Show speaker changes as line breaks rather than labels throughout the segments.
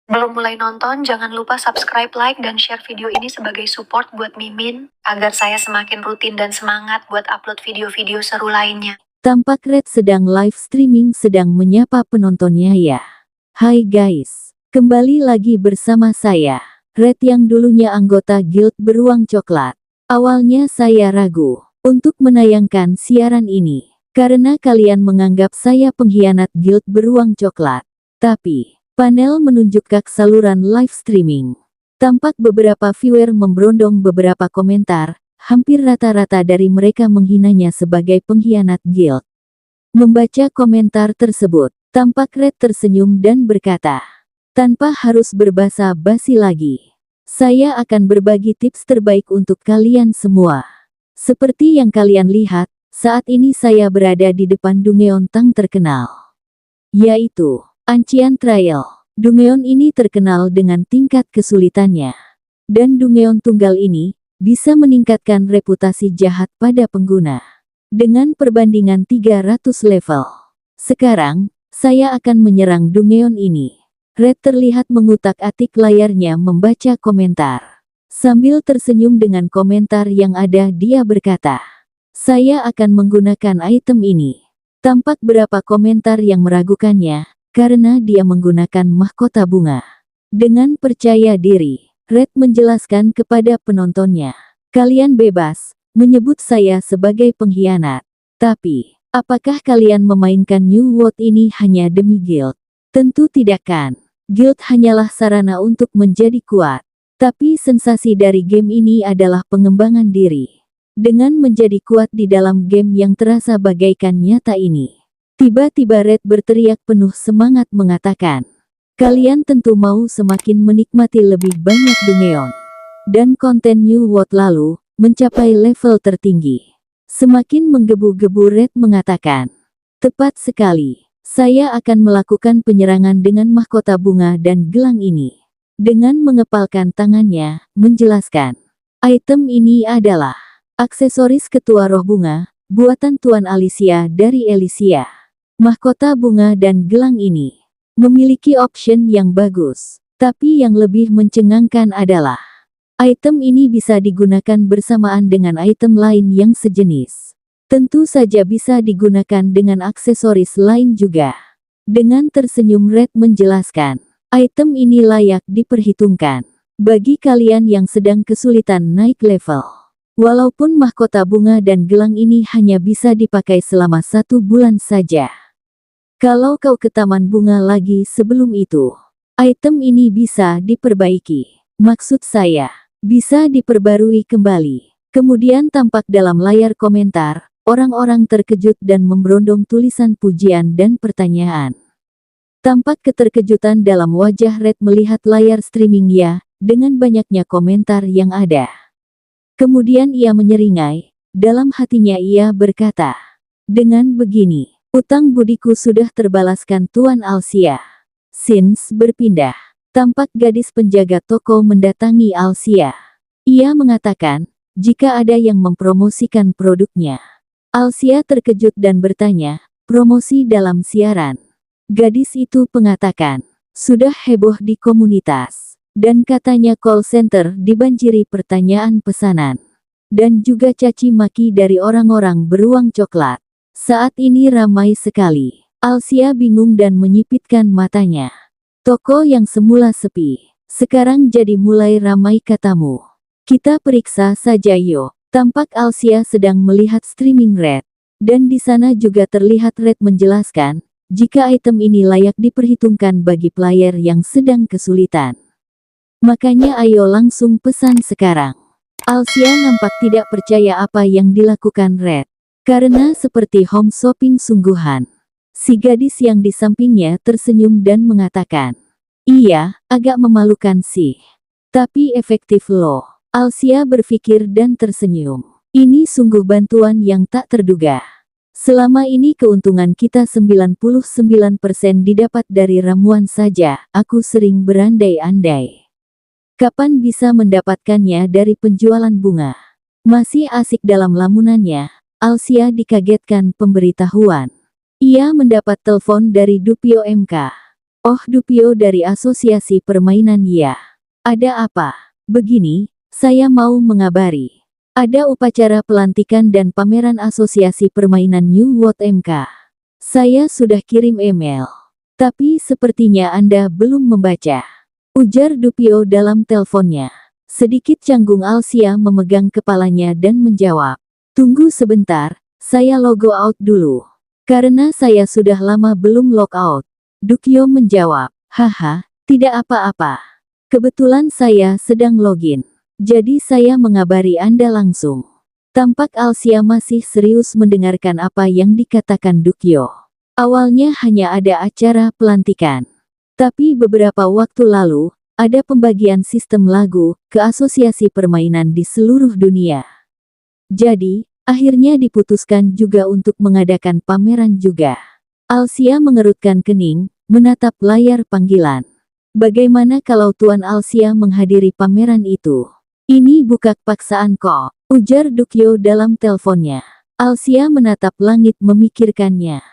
Belum mulai nonton, jangan lupa subscribe, like, dan share video ini sebagai support buat Mimin, agar saya semakin rutin dan semangat buat upload video-video seru lainnya.
Tampak Red sedang live streaming sedang menyapa penontonnya ya. Hai guys, kembali lagi bersama saya, Red yang dulunya anggota Guild Beruang Coklat. Awalnya saya ragu untuk menayangkan siaran ini, karena kalian menganggap saya pengkhianat Guild Beruang Coklat. Tapi, panel menunjuk saluran live streaming. Tampak beberapa viewer memberondong beberapa komentar, hampir rata-rata dari mereka menghinanya sebagai pengkhianat guild. Membaca komentar tersebut, tampak Red tersenyum dan berkata, tanpa harus berbasa basi lagi, saya akan berbagi tips terbaik untuk kalian semua. Seperti yang kalian lihat, saat ini saya berada di depan Dungeon Tang terkenal, yaitu Ancient Trail. Dungeon ini terkenal dengan tingkat kesulitannya. Dan Dungeon tunggal ini bisa meningkatkan reputasi jahat pada pengguna. Dengan perbandingan 300 level. Sekarang, saya akan menyerang Dungeon ini. Red terlihat mengutak-atik layarnya membaca komentar. Sambil tersenyum dengan komentar yang ada, dia berkata, saya akan menggunakan item ini. Tampak berapa komentar yang meragukannya, karena dia menggunakan mahkota bunga. Dengan percaya diri, Red menjelaskan kepada penontonnya, kalian bebas menyebut saya sebagai pengkhianat. Tapi, apakah kalian memainkan New World ini hanya demi guild? Tentu tidak kan. Guild hanyalah sarana untuk menjadi kuat. Tapi sensasi dari game ini adalah pengembangan diri. Dengan menjadi kuat di dalam game yang terasa bagaikan nyata ini. Tiba-tiba Red berteriak penuh semangat mengatakan, kalian tentu mau semakin menikmati lebih banyak Dungeon dan konten New World lalu mencapai level tertinggi. Semakin menggebu-gebu Red mengatakan, tepat sekali, saya akan melakukan penyerangan dengan mahkota bunga dan gelang ini. Dengan mengepalkan tangannya, menjelaskan, item ini adalah aksesoris ketua roh bunga, buatan Tuan Alicia dari Elysia. Mahkota bunga dan gelang ini memiliki option yang bagus, tapi yang lebih mencengangkan adalah item ini bisa digunakan bersamaan dengan item lain yang sejenis. Tentu saja bisa digunakan dengan aksesoris lain juga. Dengan tersenyum Red menjelaskan, item ini layak diperhitungkan bagi kalian yang sedang kesulitan naik level. Walaupun mahkota bunga dan gelang ini hanya bisa dipakai selama 1 bulan saja. Kalau kau ke taman bunga lagi sebelum itu, item ini bisa diperbaiki. Maksud saya, bisa diperbarui kembali. Kemudian tampak dalam layar komentar, orang-orang terkejut dan memberondong tulisan pujian dan pertanyaan. Tampak keterkejutan dalam wajah Red melihat layar streaming ya, dengan banyaknya komentar yang ada. Kemudian ia menyeringai, dalam hatinya ia berkata, dengan begini, utang budiku sudah terbalaskan Tuan Alicia. Scenes berpindah. Tampak gadis penjaga toko mendatangi Alicia. Ia mengatakan, jika ada yang mempromosikan produknya. Alicia terkejut dan bertanya, promosi dalam siaran. Gadis itu mengatakan, sudah heboh di komunitas. Dan katanya call center dibanjiri pertanyaan pesanan. Dan juga caci maki dari orang-orang beruang coklat. Saat ini ramai sekali. Alicia bingung dan menyipitkan matanya. Toko yang semula sepi, sekarang jadi mulai ramai katamu. Kita periksa saja yuk. Tampak Alicia sedang melihat streaming Red. Dan di sana juga terlihat Red menjelaskan, jika item ini layak diperhitungkan bagi player yang sedang kesulitan. Makanya ayo langsung pesan sekarang. Alicia nampak tidak percaya apa yang dilakukan Red. Karena seperti home shopping sungguhan. Si gadis yang di sampingnya tersenyum dan mengatakan, iya, agak memalukan sih. Tapi efektif loh. Alicia berpikir dan tersenyum. Ini sungguh bantuan yang tak terduga. Selama ini keuntungan kita 99% didapat dari ramuan saja, aku sering berandai-andai. Kapan bisa mendapatkannya dari penjualan bunga? Masih asik dalam lamunannya, Alicia dikagetkan pemberitahuan. Ia mendapat telepon dari Dupio MK. Oh, Dupio dari Asosiasi Permainan ya. Ada apa? Begini, saya mau mengabari. Ada upacara pelantikan dan pameran Asosiasi Permainan New World MK. Saya sudah kirim email. Tapi sepertinya Anda belum membaca. Ujar Dupio dalam teleponnya. Sedikit canggung Alsia memegang kepalanya dan menjawab. Tunggu sebentar, saya logo out dulu. Karena saya sudah lama belum log out. Dupio menjawab. Haha, tidak apa-apa. Kebetulan saya sedang login. Jadi saya mengabari Anda langsung. Tampak Alsia masih serius mendengarkan apa yang dikatakan Dupio. Awalnya hanya ada acara pelantikan. Tapi beberapa waktu lalu, ada pembagian sistem lagu ke asosiasi permainan di seluruh dunia. Jadi, akhirnya diputuskan juga untuk mengadakan pameran juga. Alsia mengerutkan kening, menatap layar panggilan. Bagaimana kalau Tuan Alsia menghadiri pameran itu? Ini bukan paksaan kok, ujar Dupio dalam teleponnya. Alsia menatap langit memikirkannya.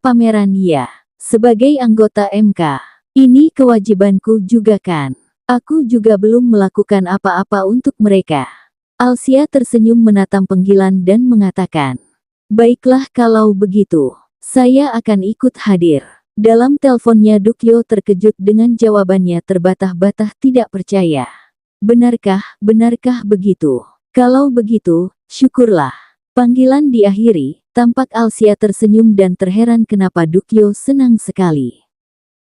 Pameran ya. Sebagai anggota MK, ini kewajibanku juga kan. Aku juga belum melakukan apa-apa untuk mereka. Alsia tersenyum menatap panggilan dan mengatakan. Baiklah kalau begitu, saya akan ikut hadir. Dalam teleponnya Dupio terkejut dengan jawabannya terbantah-bantah tidak percaya. Benarkah begitu? Kalau begitu, syukurlah. Panggilan diakhiri, tampak Alsia tersenyum dan terheran kenapa Dupio senang sekali.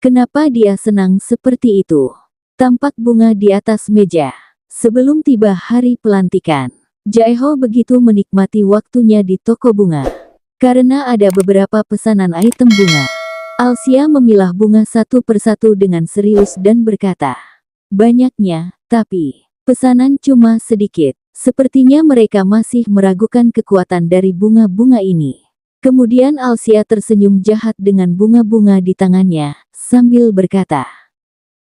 Kenapa dia senang seperti itu? Tampak bunga di atas meja. Sebelum tiba hari pelantikan, Jaeho begitu menikmati waktunya di toko bunga. Karena ada beberapa pesanan item bunga. Alsia memilah bunga satu persatu dengan serius dan berkata, banyaknya, tapi pesanan cuma sedikit. Sepertinya mereka masih meragukan kekuatan dari bunga-bunga ini. Kemudian Alsia tersenyum jahat dengan bunga-bunga di tangannya, sambil berkata,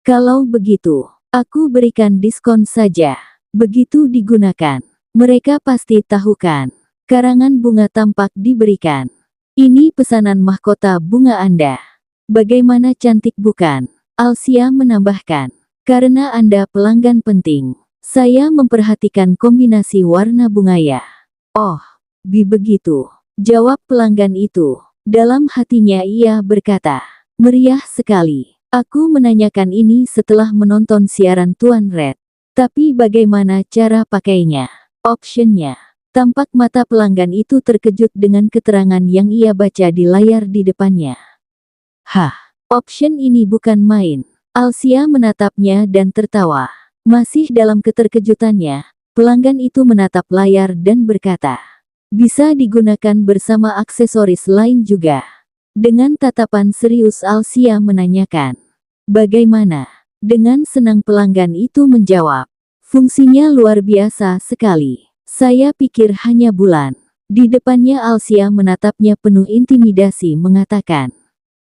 kalau begitu, aku berikan diskon saja. Begitu digunakan, mereka pasti tahu kan. Karangan bunga tampak diberikan. Ini pesanan mahkota bunga Anda. Bagaimana cantik bukan? Alsia menambahkan. Karena Anda pelanggan penting, saya memperhatikan kombinasi warna bunga ya. Oh, begitu. Jawab pelanggan itu. Dalam hatinya ia berkata, meriah sekali. Aku menanyakan ini setelah menonton siaran Tuan Red. Tapi bagaimana cara pakainya? Optionnya. Tampak mata pelanggan itu terkejut dengan keterangan yang ia baca di layar di depannya. Hah, option ini bukan main. Alsia menatapnya dan tertawa. Masih dalam keterkejutannya, pelanggan itu menatap layar dan berkata, bisa digunakan bersama aksesoris lain juga. Dengan tatapan serius Alsia menanyakan, bagaimana? Dengan senang pelanggan itu menjawab, fungsinya luar biasa sekali. Saya pikir hanya bulan. Di depannya Alsia menatapnya penuh intimidasi mengatakan.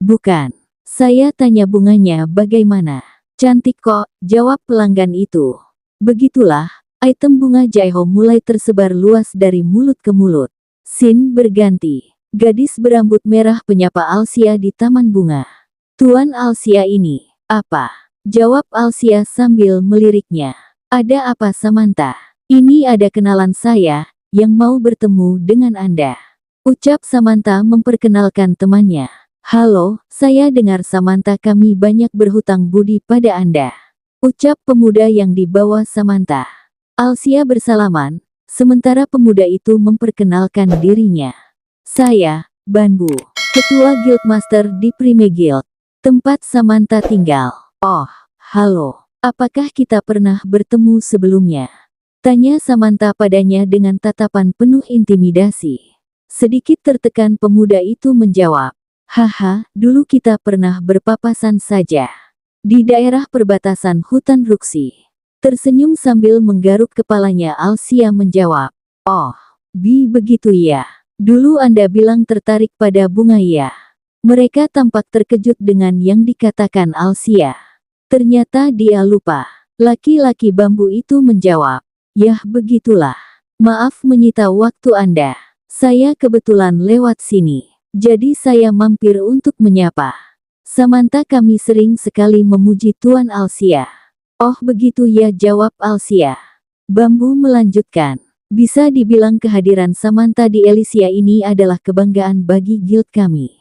Bukan. Saya tanya bunganya bagaimana. Cantik kok, jawab pelanggan itu. Begitulah, item bunga Jaeho mulai tersebar luas dari mulut ke mulut. Scene berganti. Gadis berambut merah penyapa Alsia di taman bunga. Tuan Alsia ini, apa? Jawab Alsia sambil meliriknya. Ada apa Samantha? Ini ada kenalan saya, yang mau bertemu dengan Anda. Ucap Samantha memperkenalkan temannya. Halo, saya dengar Samantha kami banyak berhutang budi pada Anda. Ucap pemuda yang dibawa Samantha. Alsia bersalaman, sementara pemuda itu memperkenalkan dirinya. Saya, Banbu, Ketua Guildmaster di Prime Guild, tempat Samantha tinggal. Oh, halo, apakah kita pernah bertemu sebelumnya? Tanya Samantha padanya dengan tatapan penuh intimidasi. Sedikit tertekan pemuda itu menjawab, haha, dulu kita pernah berpapasan saja. Di daerah perbatasan hutan Ruksi. Tersenyum sambil menggaruk kepalanya Alsia menjawab, oh, begitu ya. Dulu Anda bilang tertarik pada bunga ya. Mereka tampak terkejut dengan yang dikatakan Alsia. Ternyata dia lupa. Laki-laki bambu itu menjawab, yah begitulah. Maaf menyita waktu Anda. Saya kebetulan lewat sini. Jadi saya mampir untuk menyapa. Samantha, kami sering sekali memuji Tuan Alsia. Oh begitu ya, jawab Alsia. Bambu melanjutkan. Bisa dibilang kehadiran Samantha di Elysia ini adalah kebanggaan bagi guild kami.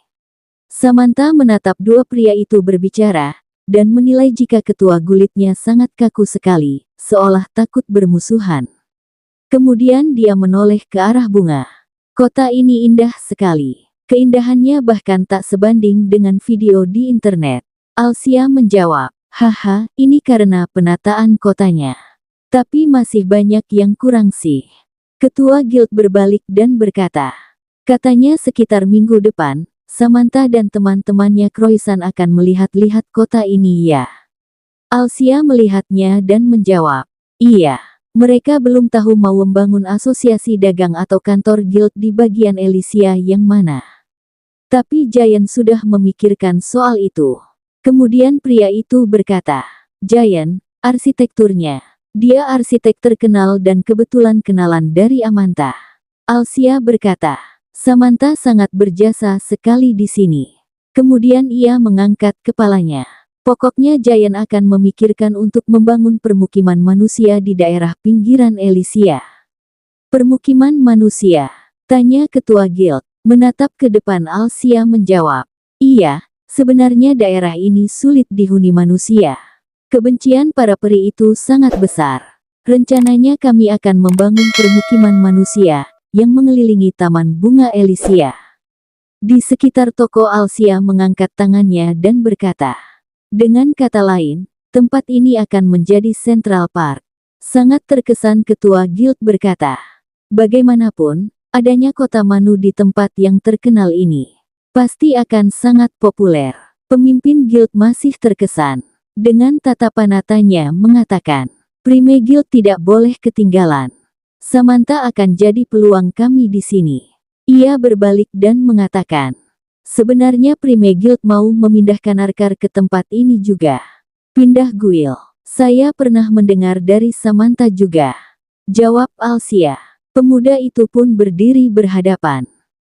Samantha menatap dua pria itu berbicara, dan menilai jika ketua gulitnya sangat kaku sekali, seolah takut bermusuhan. Kemudian dia menoleh ke arah bunga. Kota ini indah sekali. Keindahannya bahkan tak sebanding dengan video di internet. Alsia menjawab, haha, ini karena penataan kotanya. Tapi masih banyak yang kurang sih. Ketua guild berbalik dan berkata, katanya sekitar minggu depan, Samantha dan teman-temannya Croissant akan melihat-lihat kota ini ya. Alsia melihatnya dan menjawab, iya. Mereka belum tahu mau membangun asosiasi dagang atau kantor guild di bagian Elysia yang mana. Tapi Giant sudah memikirkan soal itu. Kemudian pria itu berkata, Giant, arsitekturnya. Dia arsitek terkenal dan kebetulan kenalan dari Amantha. Alsia berkata, Samantha sangat berjasa sekali di sini. Kemudian ia mengangkat kepalanya. Pokoknya Giant akan memikirkan untuk membangun permukiman manusia di daerah pinggiran Elysia. Permukiman manusia? Tanya ketua guild. Menatap ke depan Alsia menjawab, iya, sebenarnya daerah ini sulit dihuni manusia. Kebencian para peri itu sangat besar. Rencananya kami akan membangun permukiman manusia yang mengelilingi taman bunga Elysia. Di sekitar toko Alsia mengangkat tangannya dan berkata, dengan kata lain, tempat ini akan menjadi Central Park. Sangat terkesan ketua guild berkata, bagaimanapun, adanya kota Manu di tempat yang terkenal ini pasti akan sangat populer. Pemimpin guild masih terkesan. Dengan tatapan matanya mengatakan, Prime Guild tidak boleh ketinggalan. Samantha akan jadi peluang kami di sini. Ia berbalik dan mengatakan, sebenarnya Prime Guild mau memindahkan Arkar ke tempat ini juga. Pindah guild. Saya pernah mendengar dari Samantha juga. Jawab Alsia. Pemuda itu pun berdiri berhadapan.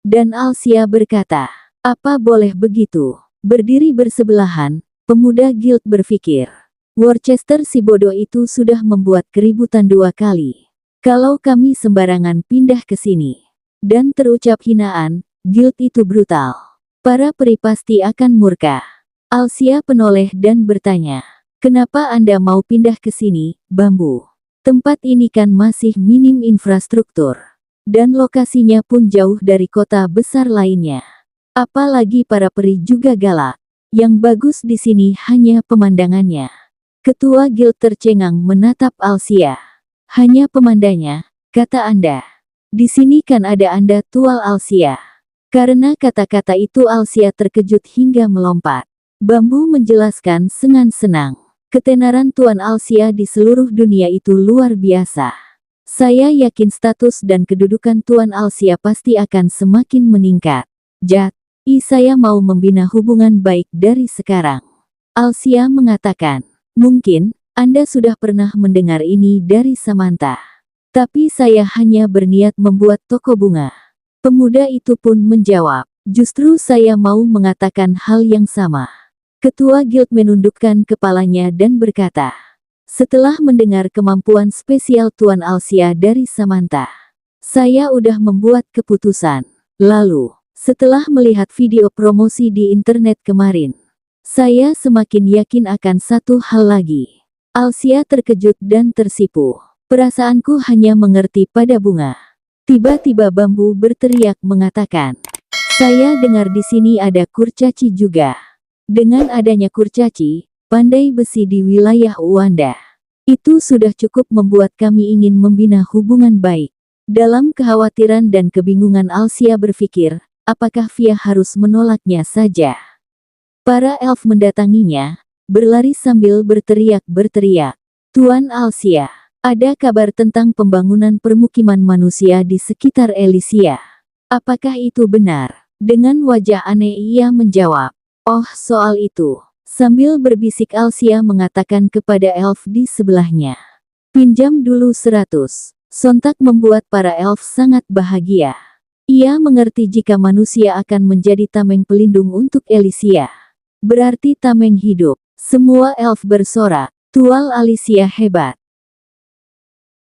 Dan Alsia berkata, apa boleh begitu? Berdiri bersebelahan, pemuda guild berpikir. Worcester si bodoh itu sudah membuat keributan 2 kali. Kalau kami sembarangan pindah ke sini dan terucap hinaan, guild itu brutal. Para peri pasti akan murka. Alsia penoleh dan bertanya, kenapa Anda mau pindah ke sini, Bambu? Tempat ini kan masih minim infrastruktur. Dan lokasinya pun jauh dari kota besar lainnya. Apalagi para peri juga galak. Yang bagus di sini hanya pemandangannya. Ketua guild tercengang menatap Alsia. Hanya pemandangannya, kata Anda. Di sini kan ada Anda, tual Alsia. Karena kata-kata itu Alsia terkejut hingga melompat. Bambu menjelaskan dengan senang. Ketenaran Tuan Alsia di seluruh dunia itu luar biasa. Saya yakin status dan kedudukan Tuan Alsia pasti akan semakin meningkat. Saya mau membina hubungan baik dari sekarang. Alsia mengatakan, mungkin Anda sudah pernah mendengar ini dari Samantha. Tapi saya hanya berniat membuat toko bunga. Pemuda itu pun menjawab, justru saya mau mengatakan hal yang sama. Ketua guild menundukkan kepalanya dan berkata, setelah mendengar kemampuan spesial Tuan Alsia dari Samantha, saya udah membuat keputusan. Lalu, setelah melihat video promosi di internet kemarin, saya semakin yakin akan satu hal lagi. Alsia terkejut dan tersipu. Perasaanku hanya mengerti pada bunga. Tiba-tiba Bambu berteriak mengatakan, saya dengar di sini ada kurcaci juga. Dengan adanya kurcaci, pandai besi di wilayah Uanda, itu sudah cukup membuat kami ingin membina hubungan baik. Dalam kekhawatiran dan kebingungan Alsia berpikir, apakah Via harus menolaknya saja? Para elf mendatanginya, berlari sambil berteriak-berteriak. Tuan Alsia, ada kabar tentang pembangunan permukiman manusia di sekitar Elysia. Apakah itu benar? Dengan wajah aneh ia menjawab, oh soal itu. Sambil berbisik Alsia mengatakan kepada elf di sebelahnya, pinjam dulu 100. Sontak membuat para elf sangat bahagia. Ia mengerti jika manusia akan menjadi tameng pelindung untuk Elysia. Berarti tameng hidup. Semua elf bersorak. Tual Alicia hebat.